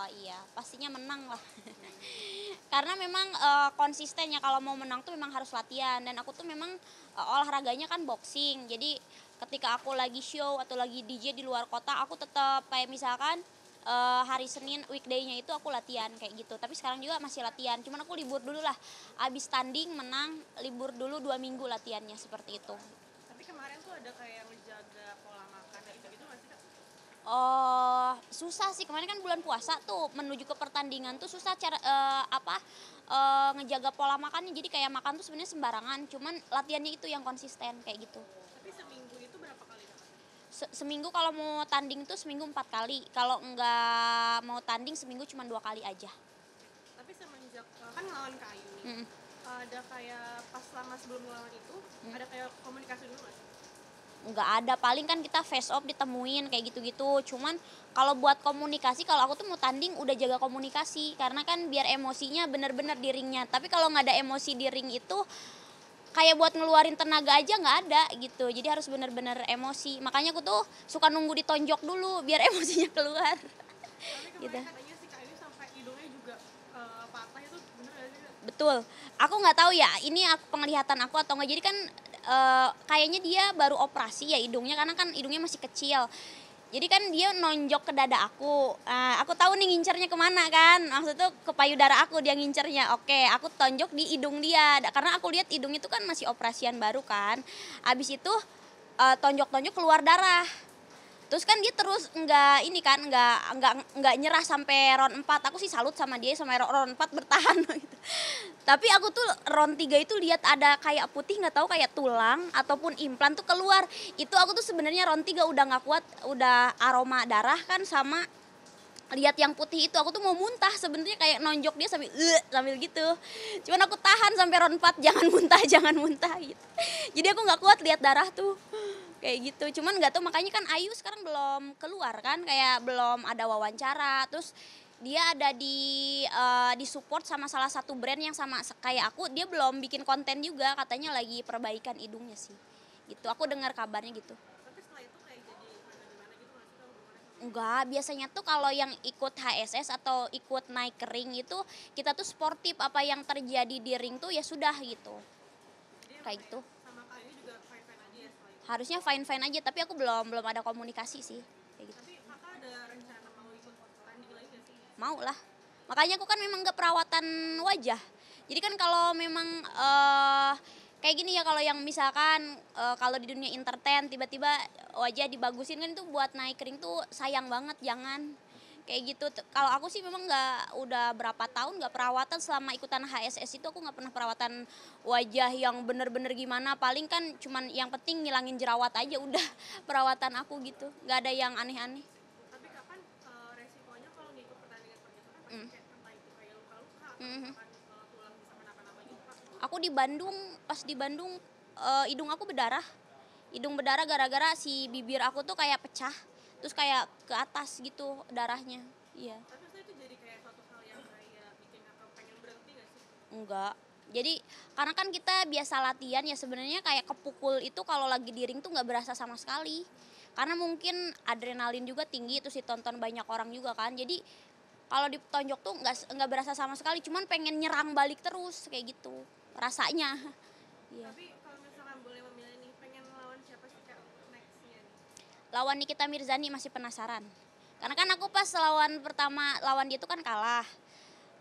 Oh iya, pastinya menang lah. Karena memang, konsisten ya kalau mau menang tuh memang harus latihan dan aku tuh memang, olahraganya kan boxing. Jadi ketika aku lagi show atau lagi DJ di luar kota, aku tetap kayak misalkan, hari Senin weekday-nya itu aku latihan kayak gitu. Tapi sekarang juga masih latihan, cuman aku libur dulu lah. Abis tanding menang, libur dulu 2 minggu latihannya, seperti itu. Tapi kemarin tuh ada kayak ngejaga pola makan kayak gitu nggak sih Kak? Oh, susah sih, kemarin kan bulan puasa tuh, menuju ke pertandingan tuh susah cara ngejaga pola makannya. Jadi kayak makan tuh sebenarnya sembarangan, cuman latihannya itu yang konsisten, kayak gitu. Tapi seminggu itu berapa kali Kak? Seminggu kalau mau tanding tuh seminggu 4 kali, kalau enggak mau tanding seminggu cuma 2 kali aja. Oke. Tapi semenjak kan ngelawan KAI nih, Mhm. ada kayak pas lama sebelum ngelawan itu, ada kayak komunikasi dulu nggak sih? Nggak ada, paling kan kita face off ditemuin kayak gitu-gitu. Cuman kalau buat komunikasi, kalau aku tuh mau tanding udah jaga komunikasi, karena kan biar emosinya bener-bener di ringnya. Tapi kalau nggak ada emosi di ring itu, kayak buat ngeluarin tenaga aja nggak ada gitu. Jadi harus bener-bener emosi. Makanya aku tuh suka nunggu ditonjok dulu biar emosinya keluar. Tapi Gitu. kemarin katanya si KAI sampai hidungnya juga patah, itu bener nggak sih Kak? Betul. Aku nggak tahu ya, ini penglihatan aku atau enggak. Jadi kan, kayaknya dia baru operasi ya hidungnya, karena kan hidungnya masih kecil. Jadi kan dia nonjok ke dada aku. Aku tahu nih ngincernya kemana kan, maksud tuh ke payudara aku dia ngincernya. Oke, aku tonjok di hidung dia, karena aku lihat hidung itu kan masih operasian baru kan. Habis itu, tonjok-tonjok keluar darah. Terus kan dia terus enggak ini kan, enggak nyerah sampai round 4. Aku sih salut sama dia sampai round 4 bertahan gitu. Tapi aku tuh round 3 itu lihat ada kayak putih, nggak tahu kayak tulang ataupun implan tuh keluar. Itu aku tuh sebenarnya round 3 udah nggak kuat, udah aroma darah kan sama lihat yang putih itu, aku tuh mau muntah sebenarnya, kayak nonjok dia sambil sambil gitu. Cuman aku tahan sampai round 4, jangan muntah gitu. Jadi aku nggak kuat lihat darah tuh. Kayak gitu. Cuman nggak tahu, makanya kan Ayu sekarang belum keluar kan, kayak belum ada wawancara. Terus dia ada di support sama salah satu brand yang sama kayak aku, dia belum bikin konten juga, katanya lagi perbaikan hidungnya sih. Gitu. Aku dengar kabarnya gitu. Tapi setelah itu kayak jadi gimana-gimana gitu nggak sih Kak hubungannya sama dia? Enggak, biasanya tuh kalau yang ikut HSS atau ikut naik ke ring itu, kita tuh sportif, apa yang terjadi di ring tuh ya sudah gitu. Jadi emang Kayak kayak gitu. sama KAI juga fine-fine aja ya setelah itu? Harusnya fine-fine aja, tapi aku belum ada komunikasi sih. Kayak gitu. Tapi Kakak ada rencana mau ikut tanding lagi nggak sih? Mau lah. Makanya aku kan memang nggak perawatan wajah. Jadi kan kalau memang kayak gini ya, kalau yang misalkan kalau di dunia entertain tiba-tiba wajah dibagusin kan, itu buat naik ring tuh sayang banget, jangan kayak gitu. Kalau aku sih memang nggak, udah berapa tahun nggak perawatan. Selama ikutan HSS itu aku nggak pernah perawatan wajah yang bener-bener gimana. Paling kan cuman yang penting ngilangin jerawat aja udah perawatan aku gitu, nggak ada yang aneh-aneh. Tapi kapan resikonya kalau ngikut pertandingan seperti itu kan pasti Mm. kayak entah itu kayak luka-luka atau Mhm. misalkan tulang bisa kenapa-napa gitu Kak. Aku di Bandung, pas di Bandung, hidung aku berdarah. Hidung berdarah gara-gara si bibir aku tuh kayak pecah, terus kayak ke atas gitu darahnya. Iya. Tapi maksudnya itu jadi kayak suatu hal yang kayak bikin Kakak pengen berhenti nggak sih? Enggak. Jadi karena kan kita biasa latihan ya, sebenarnya kayak kepukul itu kalau lagi di ring tuh nggak berasa sama sekali. Karena mungkin adrenalin juga tinggi, terus ditonton banyak orang juga kan. Jadi kalau ditonjok tuh nggak berasa sama sekali, cuman pengen nyerang balik terus kayak gitu rasanya. Iya. Tapi kalau misalkan boleh memilih nih, pengen lawan siapa sih Kak nextnya nih? Lawan Nikita Mirzani masih penasaran. Karena kan aku pas lawan dia tuh kan kalah.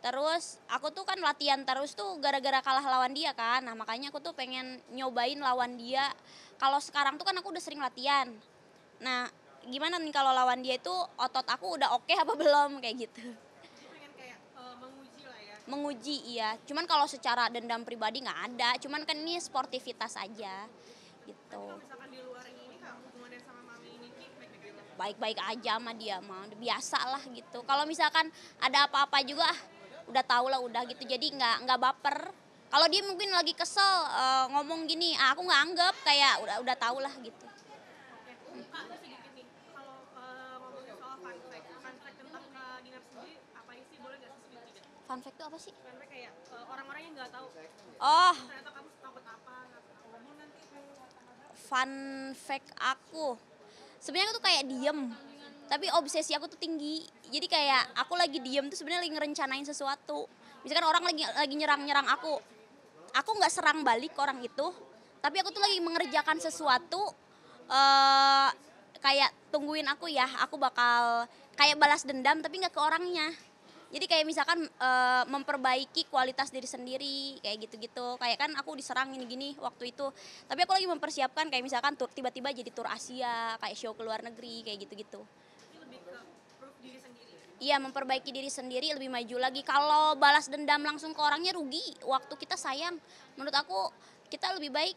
Terus aku tuh kan latihan terus tuh gara-gara kalah lawan dia kan. Nah, makanya aku tuh pengen nyobain lawan dia. Kalau sekarang tuh kan aku udah sering latihan. Nah, gimana nih kalau lawan dia itu, otot aku udah oke apa belum kayak gitu. Jadi pengen kayak menguji lah ya. Menguji, iya. Cuman kalau secara dendam pribadi nggak ada. Cuman kan ini sportivitas aja Tapi gitu. kalau misalkan di luar ini Kak, hubungannya sama Mami Niki baik-baik aja? Baik-baik aja sama dia mah, udah biasa lah gitu. Kalau misalkan ada apa-apa juga, udah tau lah udah gitu. Jadi nggak baper. Kalau dia mungkin lagi kesel, ngomong gini, aku nggak anggap, kayak udah tau lah gitu. Oke, Kak aku sedikit nih, kalau ngomongin soal fun fact tentang Kak Dinar sendiri, apa sih, boleh nggak sih sedikit? Fun fact itu apa sih? Fun fact kayak orang-orang yang nggak tahu, Oh, ternyata kamu takut apa, nggak tahu. fun fact aku. Sebenarnya aku tuh kayak diem, tapi obsesi aku tuh tinggi. Jadi kayak aku lagi diem tuh sebenarnya lagi ngerencanain sesuatu. Misalkan orang lagi nyerang aku nggak serang balik ke orang itu, tapi aku tuh lagi mengerjakan sesuatu, eh kayak tungguin aku ya, aku bakal kayak balas dendam tapi nggak ke orangnya. Jadi kayak misalkan memperbaiki kualitas diri sendiri kayak gitu-gitu. Kayak kan aku diserang gini-gini waktu itu. Tapi aku lagi mempersiapkan kayak misalkan tiba-tiba jadi tur Asia, kayak show ke luar negeri kayak gitu-gitu. Ini lebih ke proof diri sendiri ya. Iya, memperbaiki diri sendiri lebih maju lagi. Kalau balas dendam langsung ke orangnya rugi, waktu kita sayang. Menurut aku kita lebih baik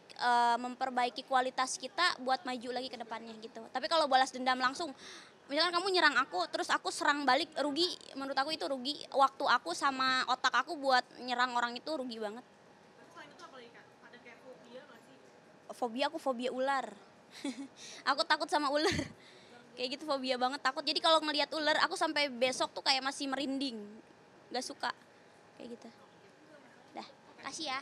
memperbaiki kualitas kita buat maju lagi ke depannya gitu. Tapi kalau balas dendam langsung, misalkan kamu nyerang aku, terus aku serang balik, rugi. Menurut aku itu rugi. Waktu aku sama otak aku buat nyerang orang itu rugi banget. Terus selain itu apa lagi Kak? Ada kayak fobia nggak sih? Fobia aku fobia ular. Aku takut sama ular. Kayak gitu fobia banget, takut. Jadi kalau ngelihat ular aku sampai besok tuh kayak masih merinding. Gak suka. Kayak gitu. Dah, kasih ya.